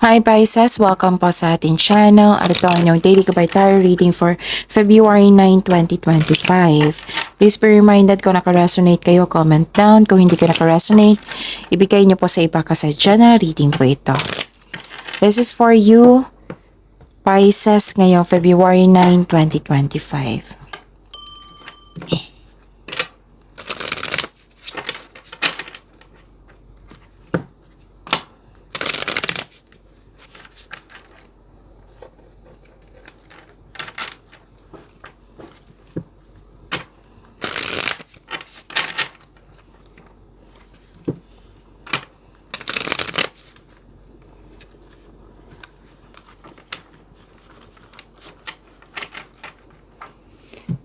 Hi Pisces! Welcome po sa ating channel at ito ang inyong daily Gabay Tarot reading for February 9, 2025. Please be reminded kung naka-resonate kayo, comment down. Kung hindi ko naka-resonate, ibigay niyo po sa iba kasi general reading po ito. This is for you, Pisces, ngayong February 9, 2025.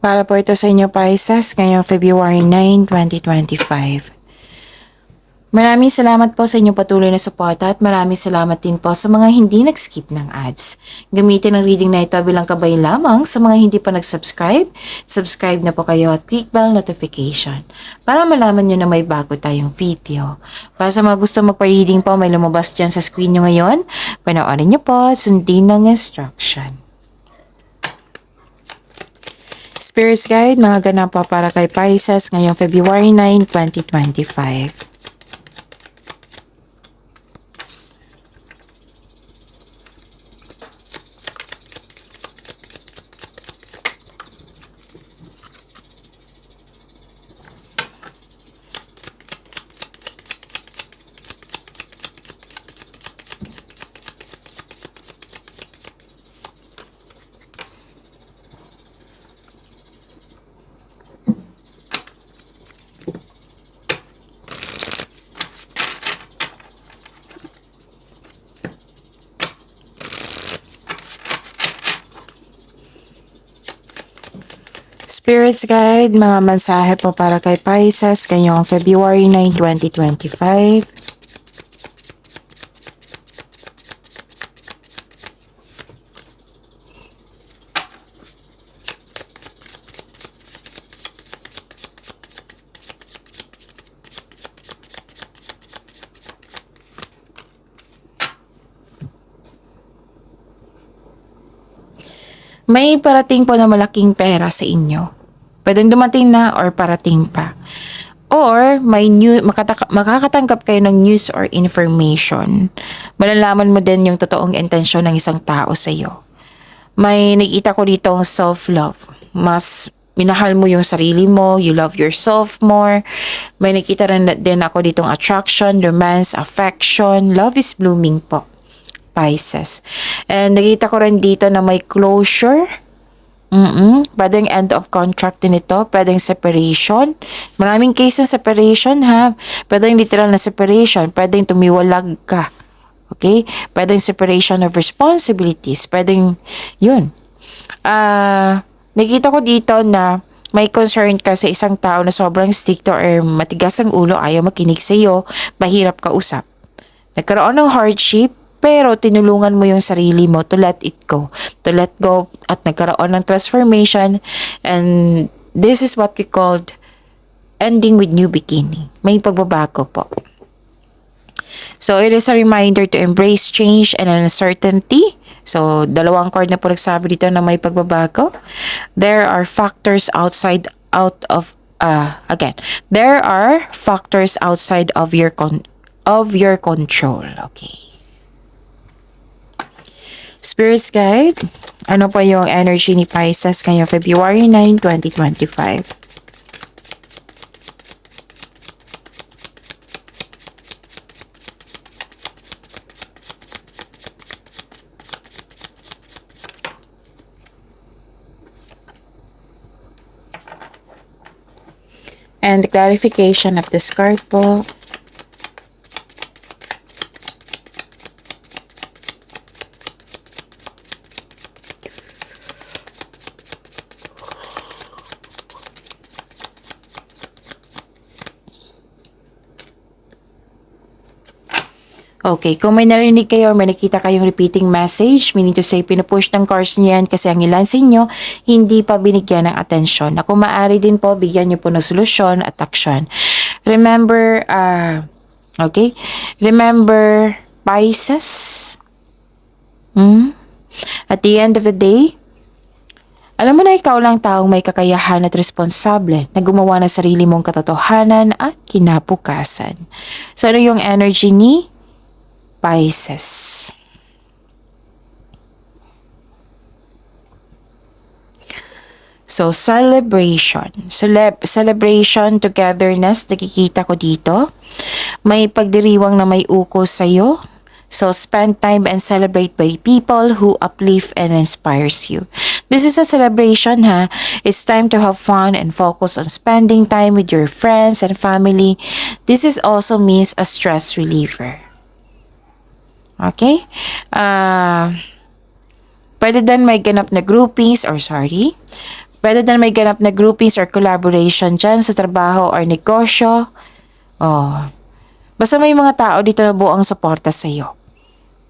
Para po ito sa inyo Pisces ngayong February 9, 2025. Maraming salamat po sa inyong patuloy na suporta at maraming salamat din po sa mga hindi nag-skip ng ads. Gamitin ang reading na ito bilang kabay lamang sa mga hindi pa nag-subscribe. Subscribe na po kayo at click bell notification para malaman nyo na may bago tayong video. Para sa mga gusto magpa-reading po, may lumabas dyan sa screen nyo ngayon. Panoorin nyo po at sundin ng instruction. Spirit's Guide, mga ganap po para kay Pisces ngayong February 9, 2025. Spirit's Guide, mga mensahe po para kay Pisces ngayong February 9, 2025. May parating po na malaking pera sa inyo. Pwedeng dumating na or parating pa. Or may makakatanggap kayo ng news or information. Malalaman mo din yung totoong intensyon ng isang tao sa iyo. May nakita ko dito ang self-love. Mas minahal mo yung sarili mo, you love yourself more. May nakita rin din ako ditong attraction, romance, affection, love is blooming po. Pisces. And nakita ko rin dito na may closure. Pwedeng end of contract din ito. Pwedeng separation. Maraming case ng separation ha. Pwedeng literal na separation. Pwedeng tumiwalag ka. Okay? Pwedeng separation of responsibilities. Pwedeng yun. Nakita ko dito na may concern ka sa isang tao na sobrang stricto or matigas ang ulo, ayaw makinig sa iyo, mahirap kausap. Nagkaroon ng hardship, pero tinulungan mo yung sarili mo to let it go. To let go at nagkaroon ng transformation. And this is what we called ending with new beginning. May pagbabago po. So it is a reminder to embrace change and uncertainty. So dalawang card na po nagsabi dito na may pagbabago. There are factors outside of your control. Okay. Spirit's Guide, ano pa yung energy ni Pisces ngayong February 9, 2025? And the clarification of this card po. Okay, kung may narinig kayo or may nakita kayong repeating message, meaning to say, pinupush ng cards niyo yan kasi ang ilan sa inyo hindi pa binigyan ng atensyon. Na kung maaari din po, bigyan niyo po ng solusyon at aksyon. Remember, Pisces, At the end of the day, alam mo na ikaw lang taong may kakayahan at responsable na gumawa ng sarili mong katotohanan at kinabukasan. So ano yung energy ni Pisces? So, celebration. Celebration, togetherness, nakikita ko dito. May pagdiriwang na may ukol sa'yo. So, spend time and celebrate by people who uplift and inspires you. This is a celebration, ha? It's time to have fun and focus on spending time with your friends and family. This is also means a stress reliever. Okay? Pwede din may ganap na Pwede din may ganap na groupings or collaboration dyan sa trabaho or negosyo. Basta may mga tao dito na buong suporta sa iyo.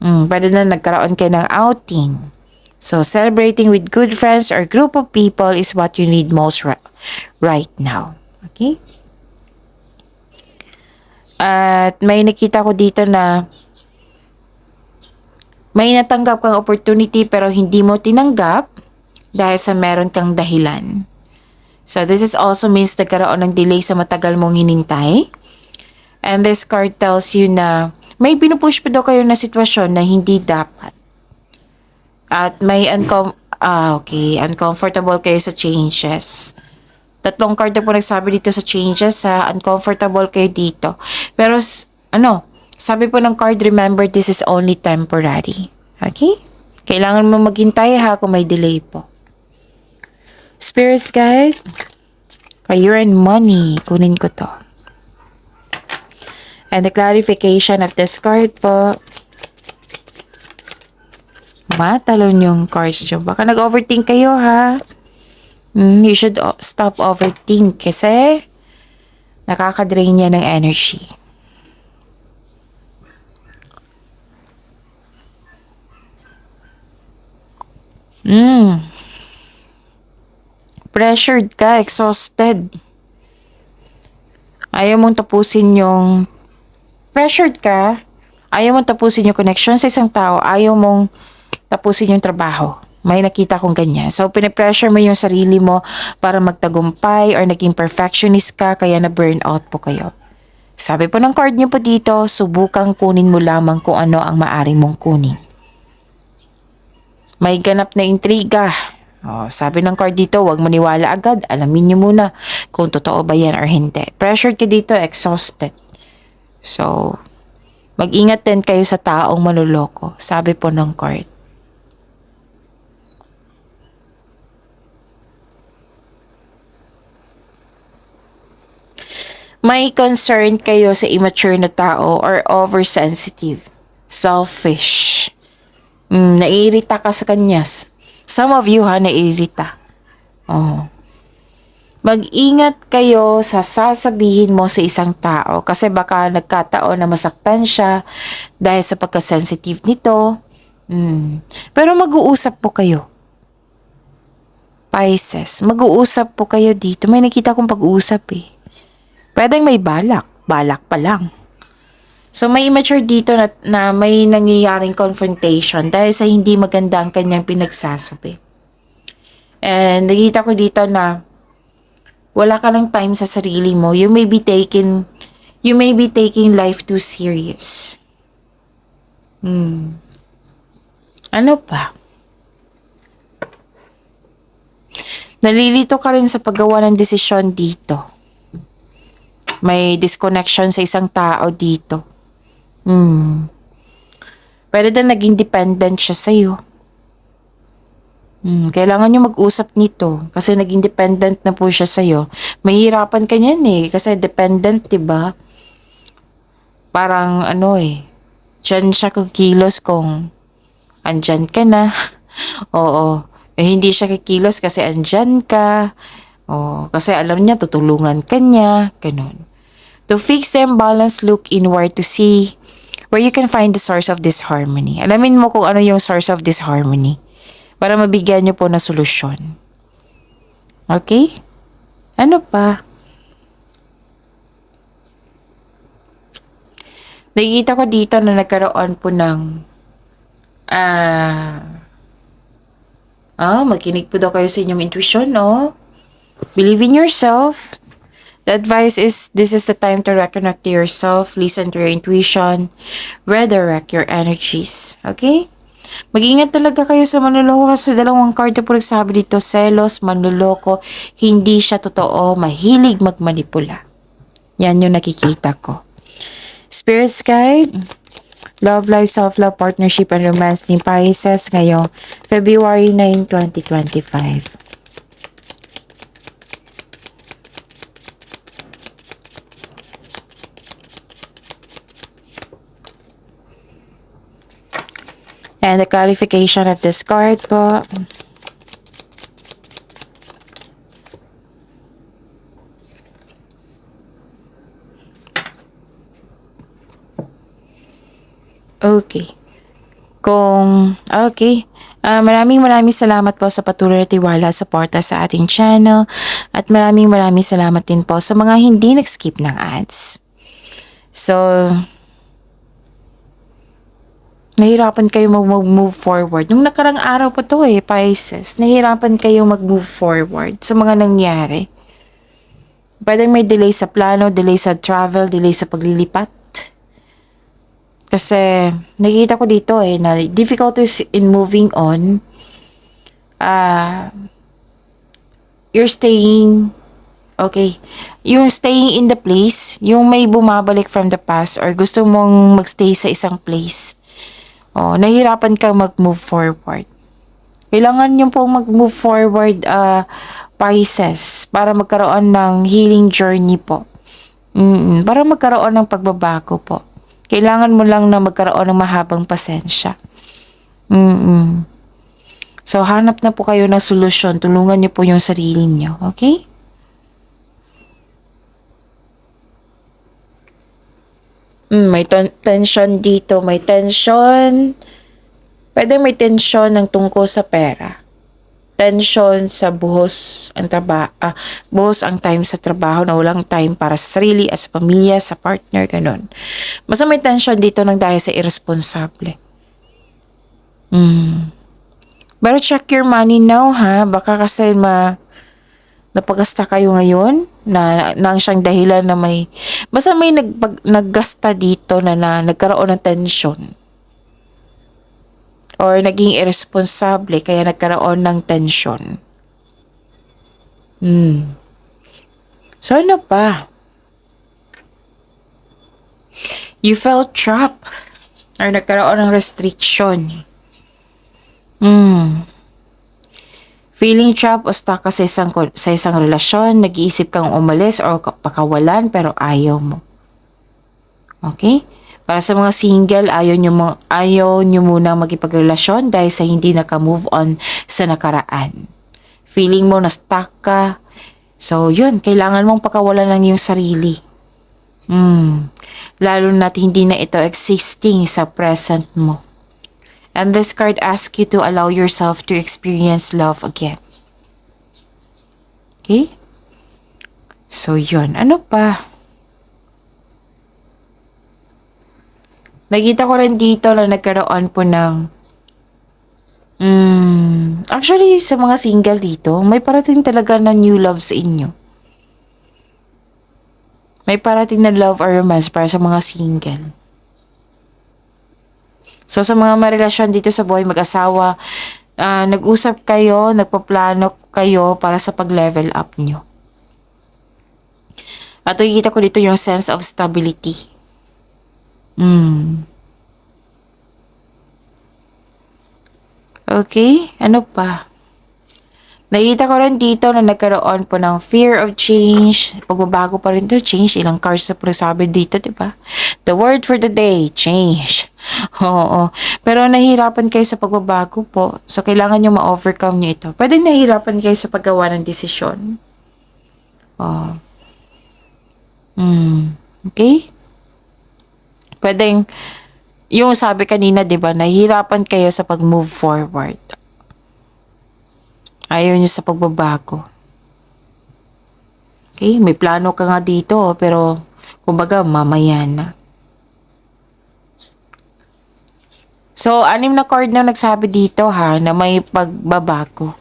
Pwede na nagkaroon kayo ng outing. So, celebrating with good friends or group of people is what you need most right now. Okay? At may nakita ko dito na may natanggap kang opportunity pero hindi mo tinanggap dahil sa meron kang dahilan. So, this is also means nagkaroon ng delay sa matagal mong hinintay. And this card tells you na may pinupush pa daw kayo na sitwasyon na hindi dapat. At may uncomfortable kayo sa changes. 3 card na po nagsabi dito sa changes, sa uncomfortable kayo dito. Pero, sabi po ng card, remember this is only temporary. Okay? Kailangan mo maghintay kung may delay po. Spirits guide, career and money, kunin ko to. And the clarification of this card po, matalon yung cards nyo. Baka nag-overthink kayo, ha? You should stop overthink kasi nakaka-drain niya ng energy. Pressured ka, exhausted. Pressured ka, ayaw mong tapusin yung connection sa isang tao, ayaw mong tapusin yung trabaho. May nakita kong ganyan. So, pinipressure mo yung sarili mo para magtagumpay or naging perfectionist ka, kaya na-burnout po kayo. Sabi po ng card niyo po dito, subukang kunin mo lamang kung ano ang maaari mong kunin. May ganap na intriga. Sabi ng card dito, huwag maniwala agad. Alamin niyo muna kung totoo ba yan or hindi. Pressured ka dito, exhausted. So, mag-ingat din kayo sa taong manloloko. Sabi po ng card. May concern kayo sa immature na tao or oversensitive, selfish. Naiirita ka sa kanya. Some of you naiirita. Mag-ingat kayo sa sasabihin mo sa isang tao kasi baka nagkataon na masaktan siya dahil sa pagka-sensitive nito. Pero mag-uusap po kayo. Pisces, mag-uusap po kayo dito. May nakita kong pag-uusap eh. Pwedeng may balak pa lang. So may immature dito na may nangyayaring confrontation dahil sa hindi maganda ang kanyang pinagsasabi. And nakita ko dito na wala ka ng time sa sarili mo. You may be taking life too serious. Ano pa? Nalilito ka rin sa paggawa ng desisyon dito. May disconnection sa isang tao dito. Pwede din naging dependent siya sa'yo. Kailangan nyo mag-usap nito kasi naging dependent na po siya sa'yo. Mahihirapan ka niyan eh kasi dependent, diba? Parang dyan siya kikilos kung andyan ka na. Oo. Hindi siya kikilos kasi andyan ka. Kasi alam niya tutulungan ka niya. Ganun. To fix the imbalance, look inward to see where you can find the source of this harmony. Alamin mo kung ano yung source of this harmony para mabigyan niyo po na solusyon. Okay? Ano pa? Nakikita ko dito na nagkaroon po ng Makinig po daw kayo sa inyong intuition, no? Believe in yourself. The advice is, this is the time to reconnect to yourself, listen to your intuition, redirect your energies. Okay? Mag-ingat talaga kayo sa manloloko kasi dalawang card na po nagsabi dito, selos, manloloko, hindi siya totoo, mahilig magmanipula. Yan yung nakikita ko. Spirit's guide, love, life, self-love, partnership, and romance ni Pisces ngayong February 9, 2025. And the clarification of this card po. Okay. Maraming salamat po sa patuloy na tiwala at suporta sa ating channel. At maraming salamat din po sa mga hindi nag-skip ng ads. So, nahirapan kayo mag-move forward. Nung nakarang araw po to Pisces, nahirapan kayo mag-move forward sa mga nangyari. Pwedeng may delay sa plano, delay sa travel, delay sa paglilipat. Kasi nakikita ko dito na difficulties in moving on. You're staying, okay, yung staying in the place, yung may bumabalik from the past or gusto mong magstay sa isang place. Nahihirapan kang mag-move forward. Kailangan nyo pong mag-move forward, Pisces, para magkaroon ng healing journey po. Para magkaroon ng pagbabago po. Kailangan mo lang na magkaroon ng mahabang pasensya. So, hanap na po kayo ng solusyon. Tulungan nyo po yung sarili nyo. Okay? May tension dito. May tension. Pwede may tension ng tungkol sa pera. Tension sa buhos ang buhos ang time sa trabaho na walang time para sa sarili, at sa pamilya, sa partner, ganun. Basta may tension dito ng dahil sa irresponsable. Pero check your money now, ha? Baka kasi napagasta kayo ngayon na nang siyang dahilan na basta may naggasta dito na nagkaroon ng tension. Or naging irresponsable kaya nagkaroon ng tension. So ano pa? You felt trapped or nagkaroon ng restriction. Feeling trapped o stuck ka sa isang relasyon, nag-iisip kang umalis o pakawalan pero ayaw mo. Okay? Para sa mga single, ayaw nyo muna makipagrelasyon dahil sa hindi naka-move on sa nakaraan. Feeling mo na stuck ka. So, yun, kailangan mong pakawalan ng iyong sarili. Lalo na hindi na ito existing sa present mo. And this card asks you to allow yourself to experience love again. Okay? So, yun. Ano pa? Nakita ko rin dito na nagkaroon po ng actually, sa mga single dito, may parating talaga na new love sa inyo. May parating na love or romance para sa mga single. So, sa mga marelasyon dito sa buhay mag-asawa, nag-usap kayo, nagpaplano kayo para sa pag-level up nyo. At nakikita ko dito yung sense of stability. Okay, ano pa? Nakita ko rin dito na nagkaroon po ng fear of change. Pagbabago pa rin to, change. Ilang cards na presabi dito, diba? The word for the day, change. Oo. Pero nahihirapan kayo sa pagbabago po. So, kailangan nyo ma-overcome nyo ito. Pwede nahihirapan kayo sa paggawa ng desisyon. Okay? Pwedeng, yung sabi kanina, diba, nahihirapan kayo sa pag-move forward. Ayaw nyo sa pagbabago. Okay? May plano ka nga dito, pero kumbaga mamaya na. So, 6 na card na nagsabi dito ha, na may pagbabago.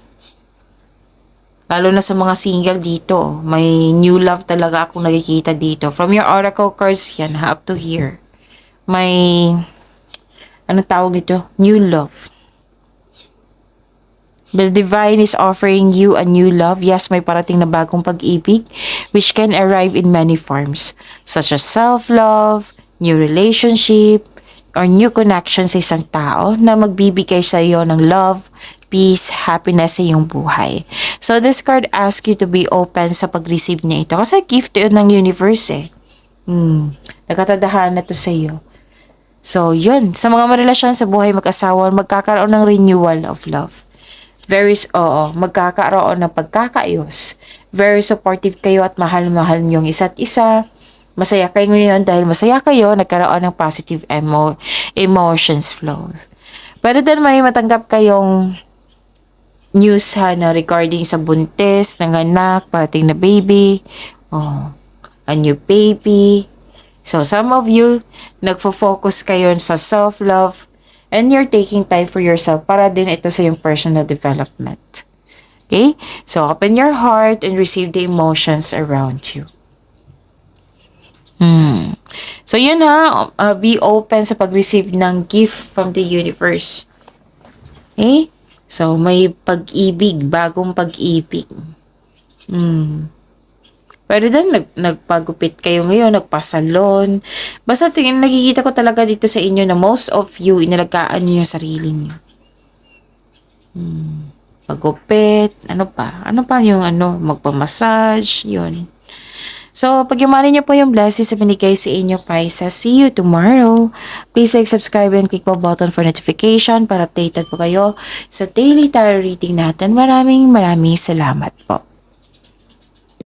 Lalo na sa mga single dito, may new love talaga akong nakikita dito. From your oracle cards yan, ha, up to here. May, ano tawag dito? New love. The divine is offering you a new love. Yes, may parating na bagong pag-ibig, which can arrive in many forms, such as self-love, new relationship, or new connection sa isang tao na magbibigay sa iyo ng love, peace, happiness sa iyong buhay. So this card asks you to be open sa pag-receive niya ito. Kasi gift yun ng universe eh. Nagkatadahan na to sa iyo. So yun, sa mga marelasyon sa buhay mag-asawa, magkakaroon ng renewal of love. Magkakaroon ng pagkakaayos. Very supportive kayo at mahal-mahal niyong isa't isa. Masaya kayo ngayon dahil masaya kayo, nagkaroon ng positive emotions flows. Pero din may matanggap kayong news ha na regarding sa buntis, ng anak, parating na baby, a new baby. So some of you, nagfo-focus kayo sa self-love, and you're taking time for yourself para din ito sa yung personal development. Okay? So, open your heart and receive the emotions around you. So, yun ha. Be open sa pag-receive ng gift from the universe. Okay? So, may pag-ibig, bagong pag-ibig. Pwede din, nagpagupit kayo ngayon, nagpasalon. Basta nakikita ko talaga dito sa inyo na most of you, inalagaan nyo yung sarili nyo. Pagupit, ano pa yung magpamassage, yun. So, pagyamanin nyo po yung blessings na binigay sa inyo, Pisces. See you tomorrow. Please like, subscribe, and click the button for notification para updated po kayo sa daily tarot reading natin. Maraming salamat po.